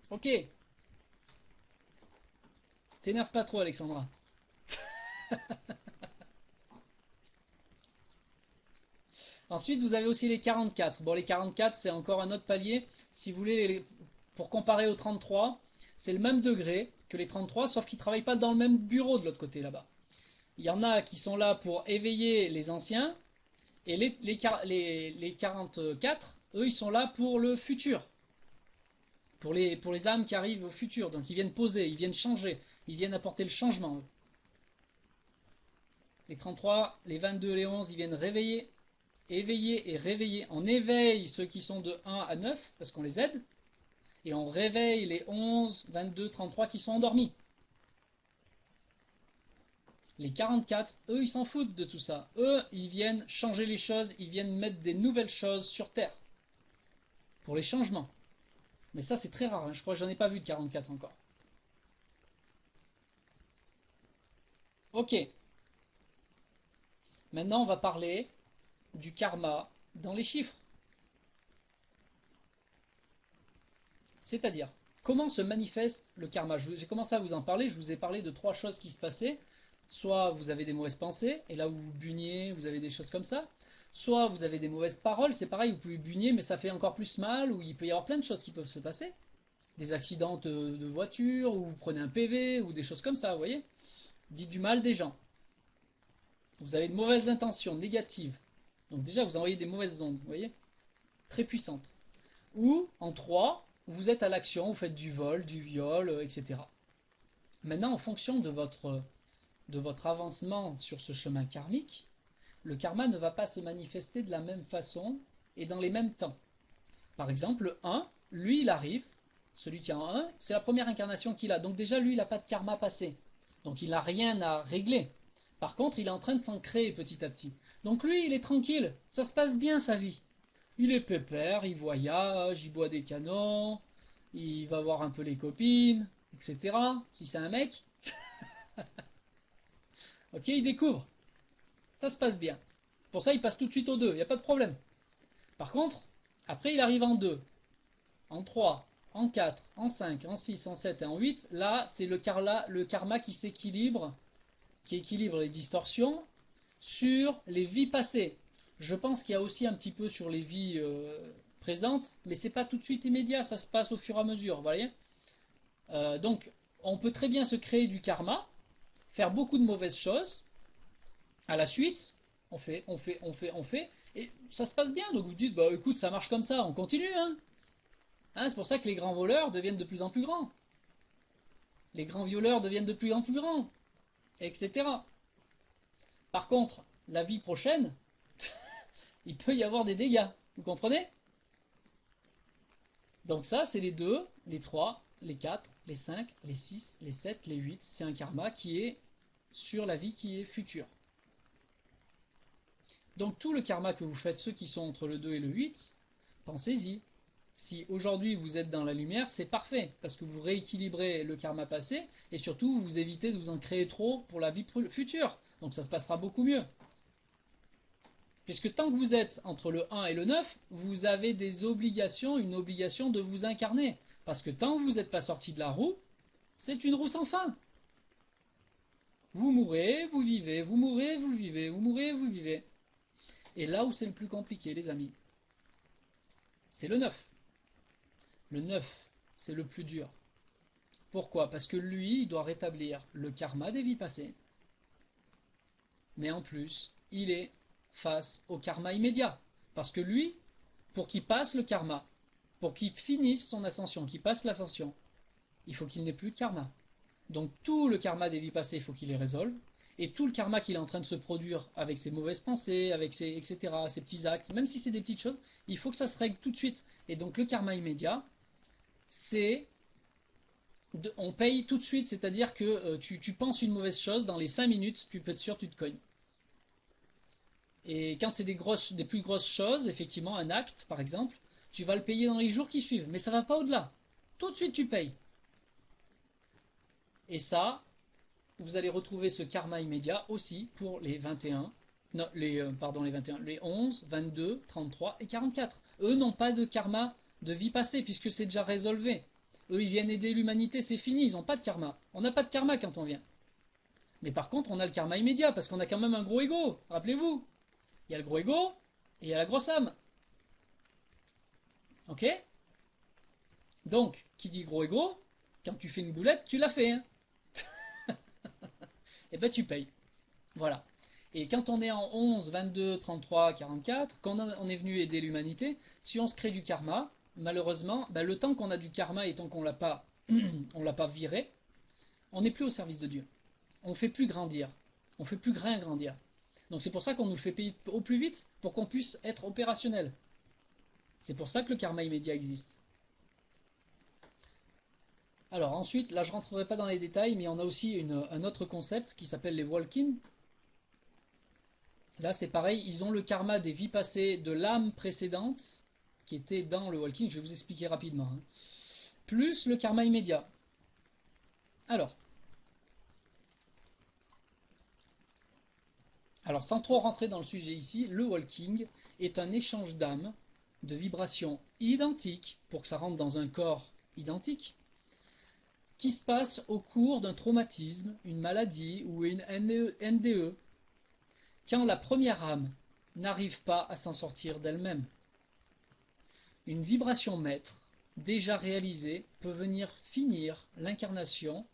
Ok, t'énerve pas trop Alexandra. Ensuite, vous avez aussi les 44. Bon, les 44, c'est encore un autre palier. Si vous voulez, pour comparer aux 33, c'est le même degré que les 33, sauf qu'ils ne travaillent pas dans le même bureau de l'autre côté là-bas. Il y en a qui sont là pour éveiller les anciens, et les 44, eux, ils sont là pour le futur. pour les âmes qui arrivent au futur. Donc ils viennent poser, ils viennent changer, ils viennent apporter le changement. Les 33, les 22, les 11, ils viennent réveiller, éveiller et réveiller. On éveille ceux qui sont de 1 à 9, parce qu'on les aide, et on réveille les 11, 22, 33 qui sont endormis. Les 44, eux, ils s'en foutent de tout ça. Eux, ils viennent changer les choses, ils viennent mettre des nouvelles choses sur Terre. Pour les changements. Mais ça, c'est très rare, hein. Je crois que j'en ai pas vu de 44 encore. Ok. Maintenant, on va parler du karma dans les chiffres. C'est-à-dire, comment se manifeste le karma? J'ai commencé à vous en parler, je vous ai parlé de trois choses qui se passaient. Soit vous avez des mauvaises pensées, et là où vous buniez, vous avez des choses comme ça. Soit vous avez des mauvaises paroles, c'est pareil, vous pouvez bugner, mais ça fait encore plus mal, ou il peut y avoir plein de choses qui peuvent se passer. Des accidents de voiture, ou vous prenez un PV, ou des choses comme ça, vous voyez. Dites du mal des gens. Vous avez de mauvaises intentions, négatives. Donc déjà, vous envoyez des mauvaises ondes, vous voyez. Très puissantes. Ou, en 3, vous êtes à l'action, vous faites du vol, du viol, etc. Maintenant, en fonction de votre avancement sur ce chemin karmique, le karma ne va pas se manifester de la même façon et dans les mêmes temps. Par exemple, le 1, lui, il arrive, celui qui a un 1, c'est la première incarnation qu'il a. Donc déjà, lui, il n'a pas de karma passé. Donc il n'a rien à régler. Par contre, il est en train de s'en créer petit à petit. Donc lui, il est tranquille, ça se passe bien sa vie. Il est pépère, il voyage, il boit des canons, il va voir un peu les copines, etc. Si c'est un mec, ok, il découvre. Ça se passe bien. Pour ça, il passe tout de suite au 2, il n'y a pas de problème. Par contre, après, il arrive en 2, en 3, en 4, en 5, en 6, en 7 et en 8. Là, c'est le karma qui s'équilibre, qui équilibre les distorsions sur les vies passées. Je pense qu'il y a aussi un petit peu sur les vies présentes, mais c'est pas tout de suite immédiat, ça se passe au fur et à mesure, vous voyez. Donc, on peut très bien se créer du karma, faire beaucoup de mauvaises choses. À la suite, on fait, et ça se passe bien. Donc vous dites, bah écoute, ça marche comme ça, on continue, hein. Hein, c'est pour ça que les grands voleurs deviennent de plus en plus grands. Les grands violeurs deviennent de plus en plus grands, etc. Par contre, la vie prochaine, il peut y avoir des dégâts. Vous comprenez? Donc ça, c'est les 2, les 3, les 4, les 5, les 6, les 7, les 8. C'est un karma qui est sur la vie qui est future. Donc tout le karma que vous faites, ceux qui sont entre le 2 et le 8, pensez-y. Si aujourd'hui vous êtes dans la lumière, c'est parfait, parce que vous rééquilibrez le karma passé, et surtout vous évitez de vous en créer trop pour la vie future. Donc ça se passera beaucoup mieux. Puisque tant que vous êtes entre le 1 et le 9, vous avez des obligations, une obligation de vous incarner. Parce que tant que vous n'êtes pas sorti de la roue, c'est une roue sans fin. Vous mourrez, vous vivez, vous mourrez, vous vivez, vous mourrez, vous vivez. Et là où c'est le plus compliqué, les amis, c'est le 9. Le 9, c'est le plus dur. Pourquoi? Parce que lui, il doit rétablir le karma des vies passées. Mais en plus, il est face au karma immédiat. Parce que lui, pour qu'il passe le karma, pour qu'il finisse son ascension, qu'il passe l'ascension, il faut qu'il n'ait plus de karma. Donc tout le karma des vies passées, il faut qu'il les résolve. Et tout le karma qu'il est en train de se produire avec ses mauvaises pensées, avec ses, etc., ses petits actes, même si c'est des petites choses, il faut que ça se règle tout de suite. Et donc le karma immédiat, c'est on paye tout de suite, c'est-à-dire que tu penses une mauvaise chose, dans les 5 minutes, tu peux être sûr, tu te cognes. Et quand c'est des plus grosses choses, effectivement, un acte, par exemple, tu vas le payer dans les jours qui suivent, mais ça va pas au-delà. Tout de suite, tu payes. Et ça, vous allez retrouver ce karma immédiat aussi pour les 21, non, pardon, les 21, les 11, 22, 33 et 44. Eux n'ont pas de karma de vie passée, puisque c'est déjà résolvé. Eux, ils viennent aider l'humanité, c'est fini, ils n'ont pas de karma. On n'a pas de karma quand on vient. Mais par contre, on a le karma immédiat, parce qu'on a quand même un gros ego. Rappelez-vous, il y a le gros ego et il y a la grosse âme. Ok? Donc, qui dit gros ego, quand tu fais une boulette, tu l'as fait. Hein. Et ben tu payes. Voilà. Et quand on est en 11, 22, 33, 44, quand on est venu aider l'humanité, si on se crée du karma, malheureusement, ben, le temps qu'on a du karma et tant qu'on l'a pas, on l'a pas viré, on n'est plus au service de Dieu. On ne fait plus grandir. On ne fait plus rien grandir. Donc c'est pour ça qu'on nous le fait payer au plus vite pour qu'on puisse être opérationnel. C'est pour ça que le karma immédiat existe. Alors ensuite, là je rentrerai pas dans les détails, mais on a aussi un autre concept qui s'appelle les walk-in. Là c'est pareil, ils ont le karma des vies passées de l'âme précédente qui était dans le walk-in, je vais vous expliquer rapidement. Hein. Plus le karma immédiat. Alors, sans trop rentrer dans le sujet ici, le walking est un échange d'âmes, de vibrations identiques, pour que ça rentre dans un corps identique, qui se passe au cours d'un traumatisme, une maladie ou une NDE, quand la première âme n'arrive pas à s'en sortir d'elle-même. Une vibration maître, déjà réalisée, peut venir finir l'incarnation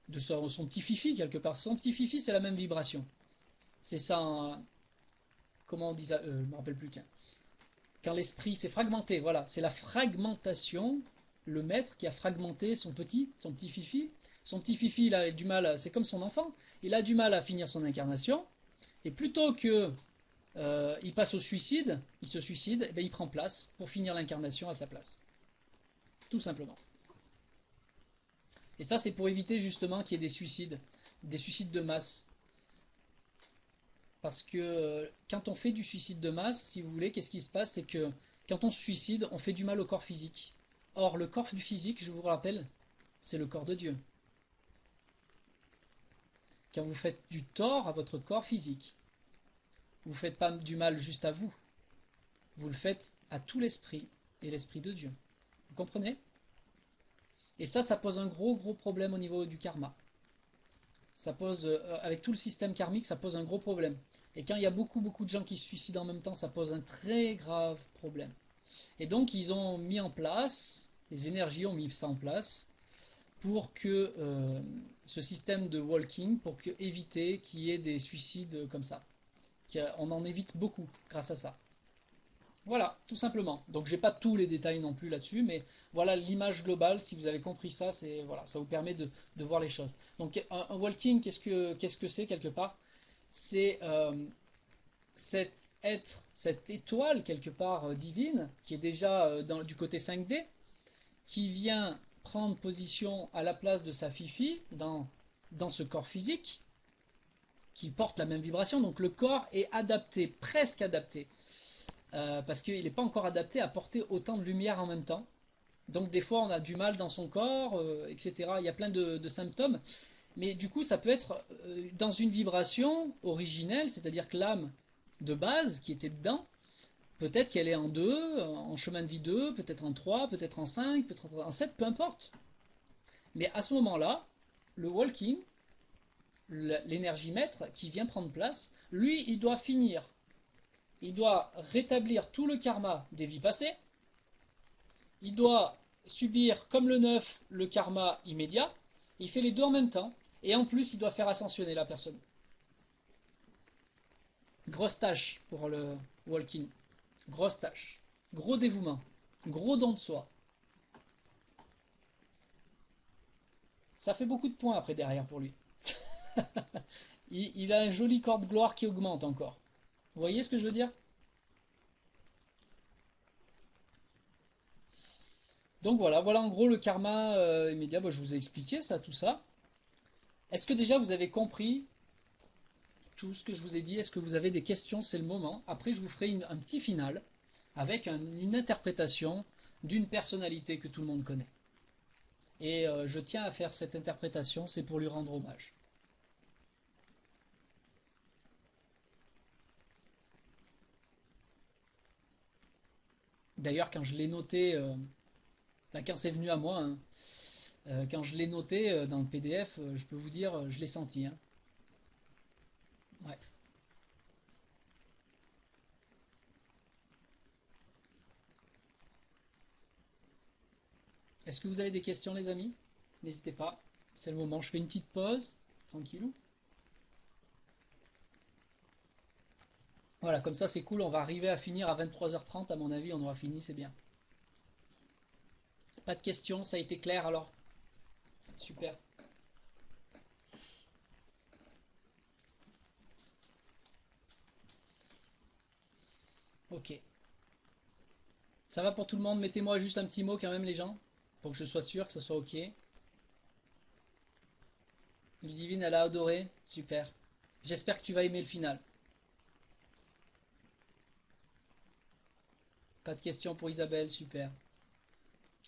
de son petit fifi quelque part. Son petit fifi, c'est la même vibration. C'est ça, comment on dit ça, je ne me rappelle plus qu'un. Quand l'esprit s'est fragmenté, voilà, c'est la fragmentation, le maître qui a fragmenté son petit fifi. Son petit fifi, il a du mal, c'est comme son enfant, il a du mal à finir son incarnation, et plutôt que il passe au suicide, il se suicide, et bien il prend place pour finir l'incarnation à sa place. Tout simplement. Et ça, c'est pour éviter justement qu'il y ait des suicides de masse. Parce que quand on fait du suicide de masse, si vous voulez, qu'est-ce qui se passe? C'est que quand on se suicide, on fait du mal au corps physique. Or, le corps du physique, je vous rappelle, c'est le corps de Dieu. Quand vous faites du tort à votre corps physique, vous ne faites pas du mal juste à vous, vous le faites à tout l'esprit et l'esprit de Dieu. Vous comprenez? Et ça pose un gros problème au niveau du karma. Ça pose, avec tout le système karmique, ça pose un gros problème. Et quand il y a beaucoup de gens qui se suicident en même temps, ça pose un très grave problème. Et donc ils ont mis en place, les énergies ont mis ça en place, pour que ce système de walking, pour éviter qu'il y ait des suicides comme ça. On en évite beaucoup grâce à ça. Voilà, tout simplement. Donc j'ai pas tous les détails non plus là-dessus, mais voilà l'image globale. Si vous avez compris ça, c'est voilà, ça vous permet de voir les choses. Donc un walking, qu'est-ce que c'est quelque part? C'est cet être, cette étoile quelque part divine qui est déjà du côté 5D, qui vient prendre position à la place de sa fifi dans ce corps physique qui porte la même vibration. Donc le corps est adapté, presque adapté, parce qu'il n'est pas encore adapté à porter autant de lumière en même temps. Donc des fois on a du mal dans son corps, etc. Il y a plein de symptômes. Mais du coup ça peut être dans une vibration originelle, c'est-à-dire que l'âme de base qui était dedans, peut-être qu'elle est en 2, en chemin de vie 2, peut-être en 3, peut-être en 5, peut-être en 7, peu importe. Mais à ce moment-là, le walking, l'énergie maître qui vient prendre place, lui, il doit finir. Il doit rétablir tout le karma des vies passées. Il doit subir, comme le 9, le karma immédiat. Il fait les deux en même temps. Et en plus, il doit faire ascensionner la personne. Grosse tâche pour le walking. Grosse tâche. Gros dévouement. Gros don de soi. Ça fait beaucoup de points après derrière pour lui. Il a un joli corps de gloire qui augmente encore. Vous voyez ce que je veux dire? Donc voilà en gros le karma immédiat. Bah, je vous ai expliqué ça, tout ça. Est-ce que déjà vous avez compris tout ce que je vous ai dit? Est-ce que vous avez des questions? C'est le moment. Après, je vous ferai un petit final avec une interprétation d'une personnalité que tout le monde connaît. Et je tiens à faire cette interprétation, c'est pour lui rendre hommage. D'ailleurs, quand je l'ai noté, quand c'est venu à moi, hein, quand je l'ai noté dans le PDF, je peux vous dire, je l'ai senti. Hein. Ouais. Est-ce que vous avez des questions, les amis? N'hésitez pas. C'est le moment. Je fais une petite pause. Tranquillou. Voilà, comme ça c'est cool. On va arriver à finir à 23h30. À mon avis, on aura fini. C'est bien. Pas de questions, ça a été clair alors? Super. Ok. Ça va pour tout le monde? Mettez-moi juste un petit mot quand même les gens, pour que je sois sûr que ça soit ok. Ludivine, elle a adoré. Super. J'espère que tu vas aimer le final. Pas de questions pour Isabelle, super.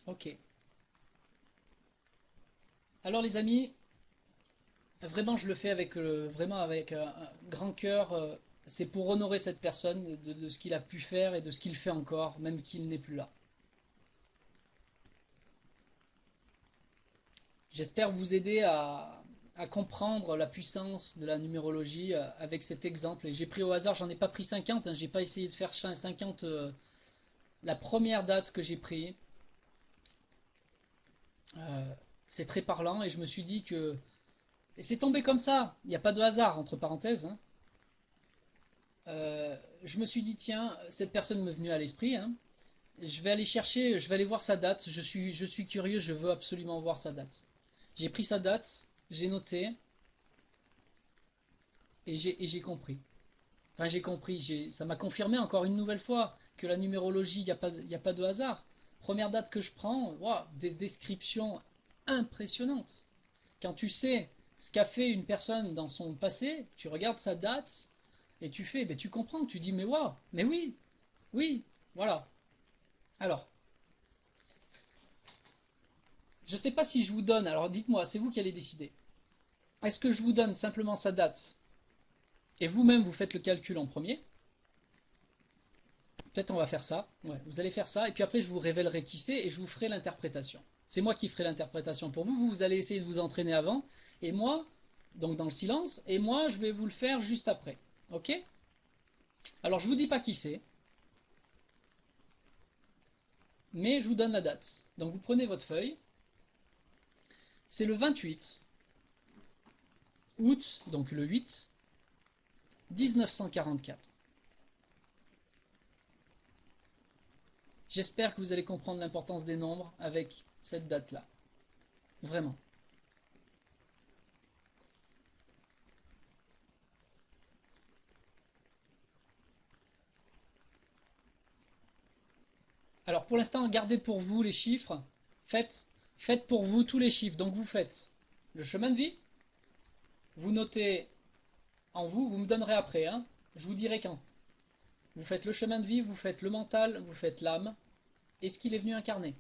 Ok. Alors les amis, vraiment je le fais avec vraiment avec un grand cœur. C'est pour honorer cette personne de ce qu'il a pu faire et de ce qu'il fait encore, même qu'il n'est plus là. J'espère vous aider à comprendre la puissance de la numérologie avec cet exemple. Et j'ai pris au hasard, j'en ai pas pris 50, hein, j'ai pas essayé de faire 50. La première date que j'ai pris, euh, c'est très parlant et je me suis dit que et c'est tombé comme ça. Il n'y a pas de hasard entre parenthèses, hein. Je me suis dit tiens, cette personne m'est venue à l'esprit, hein. Je vais aller chercher, je vais aller voir sa date. Je suis curieux, je veux absolument voir sa date. J'ai pris sa date, j'ai noté et j'ai compris. Enfin, j'ai compris, ça m'a confirmé encore une nouvelle fois que la numérologie, il y a pas de hasard. Première date que je prends, wow, des descriptions impressionnantes. Quand tu sais ce qu'a fait une personne dans son passé, tu regardes sa date et tu fais, ben, tu comprends, tu dis, mais waouh, mais oui, oui, voilà. Alors, je ne sais pas si je vous donne, alors dites-moi, c'est vous qui allez décider. Est-ce que je vous donne simplement sa date et vous-même vous faites le calcul en premier? Peut-être on va faire ça. Ouais, vous allez faire ça et puis après je vous révélerai qui c'est et je vous ferai l'interprétation. C'est moi qui ferai l'interprétation pour vous. Vous allez essayer de vous entraîner avant et moi, donc dans le silence, et moi je vais vous le faire juste après. Ok? Alors je vous dis pas qui c'est, mais je vous donne la date. Donc vous prenez votre feuille. C'est le 28 août, donc le 8, 1944. J'espère que vous allez comprendre l'importance des nombres avec cette date-là. Vraiment. Alors pour l'instant, gardez pour vous les chiffres. Faites, faites pour vous tous les chiffres. Donc vous faites le chemin de vie. Vous notez en vous, vous me donnerez après, hein. Je vous dirai quand. Vous faites le chemin de vie, vous faites le mental, vous faites l'âme. Et ce qu'il est venu incarner.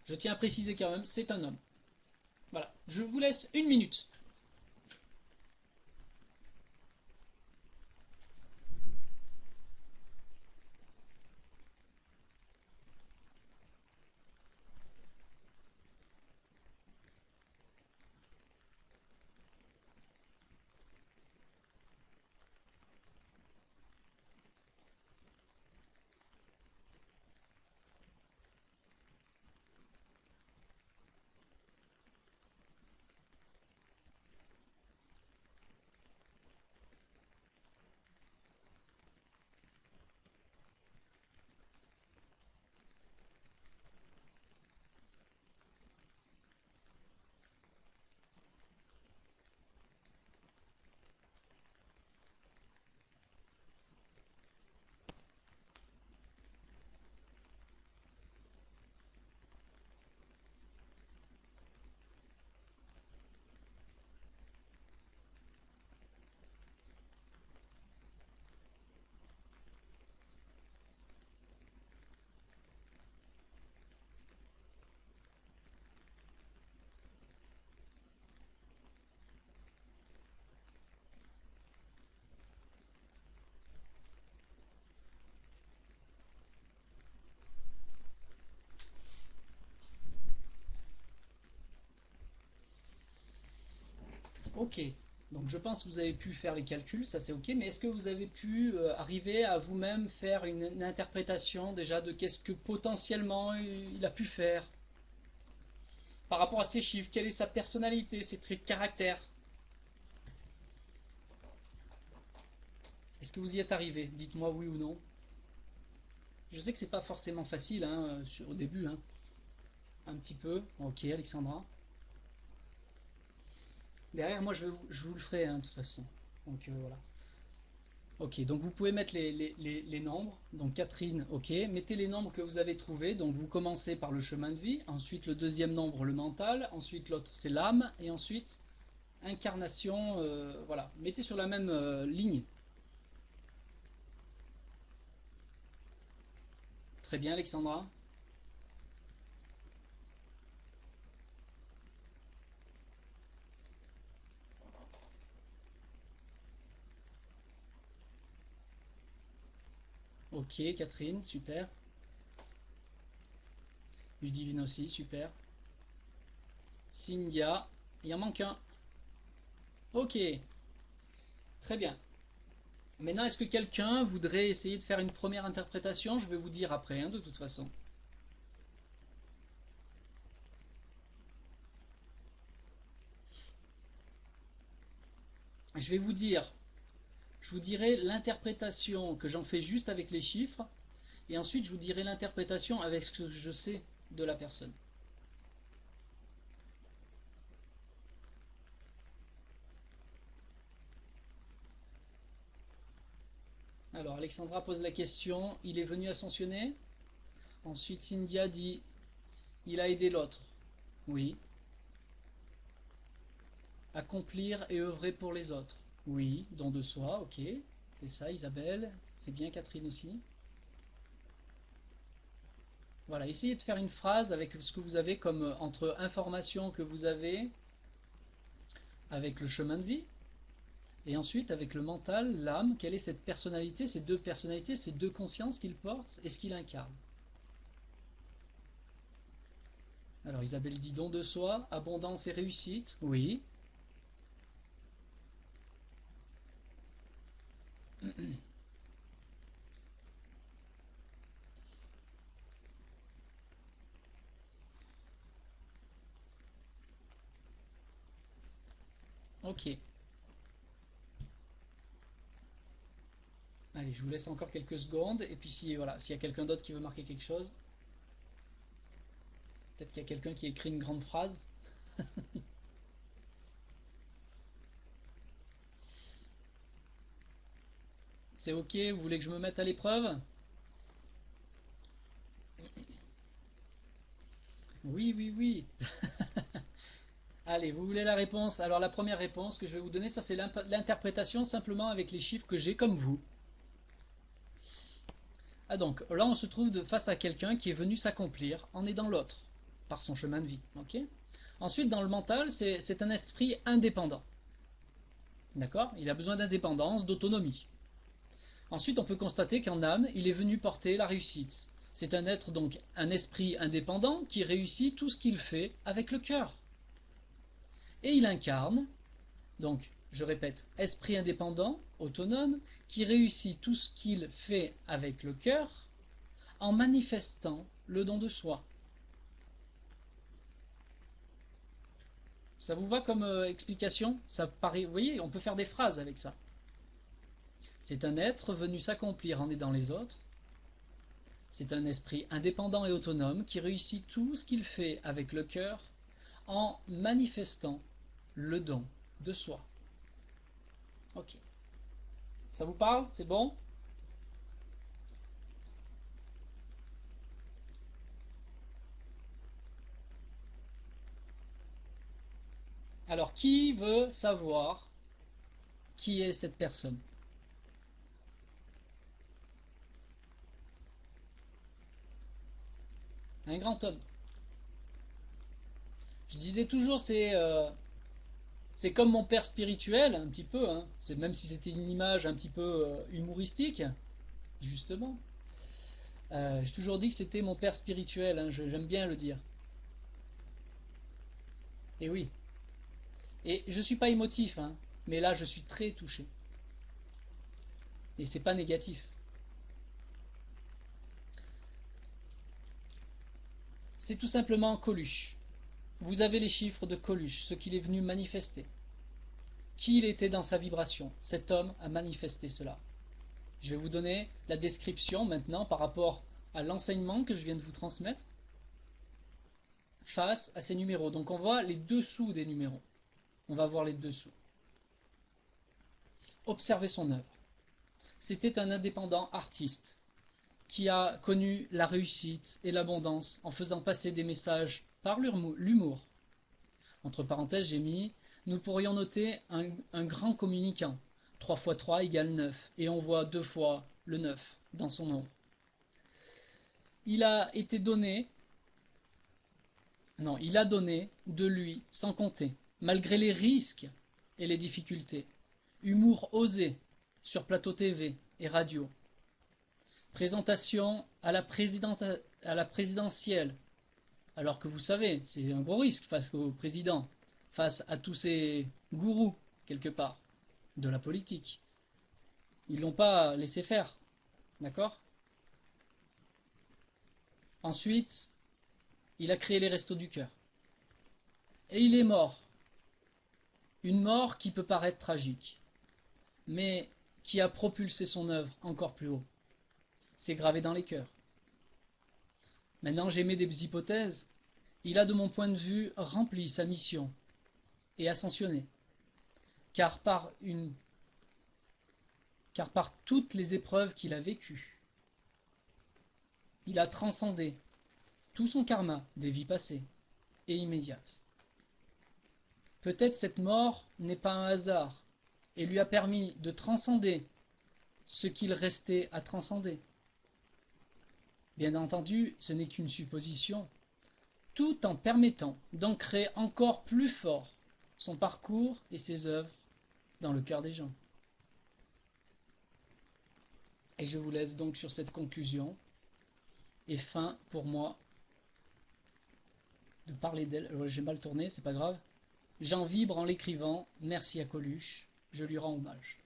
Je tiens à préciser quand même, c'est un homme. Voilà. Je vous laisse une minute. Ok. Donc je pense que vous avez pu faire les calculs, ça c'est ok, mais est-ce que vous avez pu arriver à vous-même faire une interprétation déjà de qu'est-ce que potentiellement il a pu faire par rapport à ces chiffres? Quelle est sa personnalité, ses traits de caractère? Est-ce que vous y êtes arrivé? Dites-moi oui ou non. Je sais que c'est pas forcément facile hein, au début, hein. Un petit peu. Ok, Alexandra. Derrière, moi, je vous le ferai, hein, de toute façon. Donc, voilà. Ok, donc vous pouvez mettre les nombres. Donc Catherine, ok. Mettez les nombres que vous avez trouvés. Donc vous commencez par le chemin de vie. Ensuite, le deuxième nombre, le mental. Ensuite, l'autre, c'est l'âme. Et ensuite, incarnation. Voilà. Mettez sur la même ligne. Très bien, Alexandra. Ok, Catherine, super. Ludivine aussi, super. Cynthia, il en manque un. Ok, très bien. Maintenant, est-ce que quelqu'un voudrait essayer de faire une première interprétation? Je vais vous dire après, hein, de toute façon. Je vais vous dire, je vous dirai l'interprétation que j'en fais juste avec les chiffres, et ensuite je vous dirai l'interprétation avec ce que je sais de la personne. Alors, Alexandra pose la question, il est venu ascensionner? Ensuite, Cynthia dit, il a aidé l'autre. Oui. Accomplir et œuvrer pour les autres. Oui, don de soi, ok. C'est ça, Isabelle. C'est bien, Catherine aussi. Voilà, essayez de faire une phrase avec ce que vous avez comme entre informations que vous avez avec le chemin de vie et ensuite avec le mental, l'âme. Quelle est cette personnalité, ces deux personnalités, ces deux consciences qu'il porte et ce qu'il incarne. Alors Isabelle dit don de soi, abondance et réussite. Oui. Ok. Allez, je vous laisse encore quelques secondes et puis si voilà, s'il y a quelqu'un d'autre qui veut marquer quelque chose, peut-être qu'il y a quelqu'un qui écrit une grande phrase. C'est ok, vous voulez que je me mette à l'épreuve? Oui, oui, oui. Allez, vous voulez la réponse? Alors la première réponse que je vais vous donner, ça c'est l'interprétation simplement avec les chiffres que j'ai comme vous. Ah donc, là on se trouve face à quelqu'un qui est venu s'accomplir en aidant l'autre, par son chemin de vie. Ok. Ensuite, dans le mental, c'est un esprit indépendant. D'accord. Il a besoin d'indépendance, d'autonomie. Ensuite, on peut constater qu'en âme, il est venu porter la réussite. C'est un être, donc, un esprit indépendant qui réussit tout ce qu'il fait avec le cœur. Et il incarne, donc, je répète, esprit indépendant, autonome, qui réussit tout ce qu'il fait avec le cœur en manifestant le don de soi. Ça vous va comme explication? Ça paraît, vous voyez, on peut faire des phrases avec ça. C'est un être venu s'accomplir en aidant les autres. C'est un esprit indépendant et autonome qui réussit tout ce qu'il fait avec le cœur en manifestant le don de soi. Ok. Ça vous parle? C'est bon? Alors, qui veut savoir qui est cette personne? Un grand homme. Je disais toujours, c'est comme mon père spirituel, un petit peu, hein. Même si c'était une image un petit peu humoristique, justement. J'ai toujours dit que c'était mon père spirituel, hein, j'aime bien le dire. Et oui. Et je suis pas émotif, hein, mais là je suis très touché. Et c'est pas négatif. C'est tout simplement Coluche. Vous avez les chiffres de Coluche, ce qu'il est venu manifester. Qui il était dans sa vibration. Cet homme a manifesté cela. Je vais vous donner la description maintenant par rapport à l'enseignement que je viens de vous transmettre. face à ces numéros. Donc on voit les dessous des numéros. On va voir les dessous. Observez son œuvre. C'était un indépendant artiste qui a connu la réussite et l'abondance en faisant passer des messages par l'humour. Entre parenthèses, j'ai mis nous pourrions noter un grand communicant. 3 fois 3 égale 9. Et on voit 2 fois le 9 dans son nom. Il a été donné, non, il a donné de lui sans compter, malgré les risques et les difficultés. Humour osé sur plateau TV et radio. Présentation à la présidentielle. Alors que vous savez, c'est un gros risque face au président, face à tous ces gourous, quelque part, de la politique. Ils l'ont pas laissé faire. D'accord? Ensuite, il a créé les Restos du Cœur. Et il est mort. Une mort qui peut paraître tragique, mais qui a propulsé son œuvre encore plus haut. C'est gravé dans les cœurs. Maintenant, j'émets des hypothèses. Il a, de mon point de vue, rempli sa mission et ascensionné. Car par toutes les épreuves qu'il a vécues, il a transcendé tout son karma des vies passées et immédiates. Peut-être cette mort n'est pas un hasard et lui a permis de transcender ce qu'il restait à transcender. Bien entendu, ce n'est qu'une supposition, tout en permettant d'ancrer encore plus fort son parcours et ses œuvres dans le cœur des gens. Et je vous laisse donc sur cette conclusion. Et fin pour moi de parler d'elle. J'ai mal tourné, c'est pas grave. J'en vibre en l'écrivant. Merci à Coluche. Je lui rends hommage.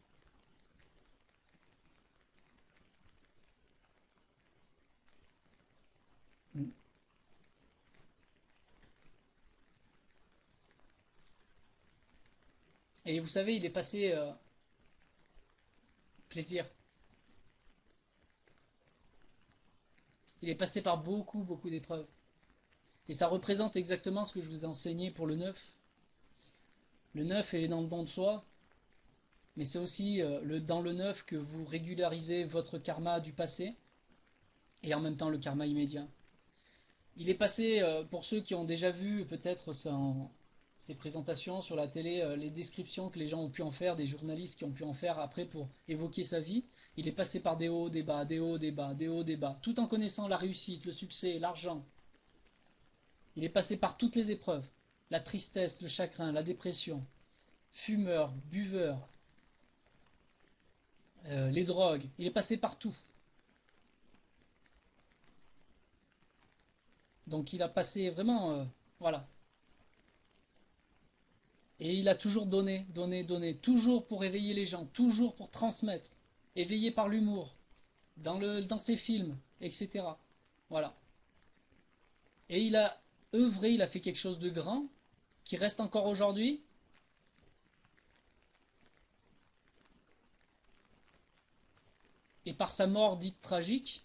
Et vous savez, il est passé plaisir. Il est passé par beaucoup, beaucoup d'épreuves. Et ça représente exactement ce que je vous ai enseigné pour le 9. Le 9 est dans le don de soi, mais c'est aussi dans le 9 que vous régularisez votre karma du passé et en même temps le karma immédiat. Il est passé, pour ceux qui ont déjà vu peut-être ses présentations sur la télé, les descriptions que les gens ont pu en faire, des journalistes qui ont pu en faire après pour évoquer sa vie, il est passé par des hauts, des bas, des hauts, des bas, des hauts, des bas, tout en connaissant la réussite, le succès, l'argent. Il est passé par toutes les épreuves, la tristesse, le chagrin, la dépression, fumeur, buveur, les drogues, il est passé par tout. Donc il a passé vraiment, voilà. Et il a toujours donné, donné, donné, toujours pour éveiller les gens, toujours pour transmettre, éveillé par l'humour, dans ses films, etc. Voilà. Et il a œuvré, il a fait quelque chose de grand, qui reste encore aujourd'hui. Et par sa mort dite tragique,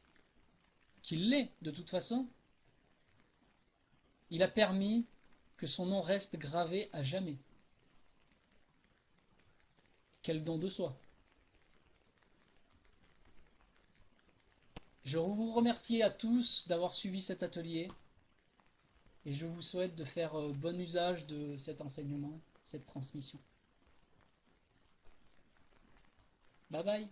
qu'il l'est de toute façon, il a permis que son nom reste gravé à jamais. Quel don de soi. Je vous remercie à tous d'avoir suivi cet atelier et je vous souhaite de faire bon usage de cet enseignement, cette transmission. Bye bye.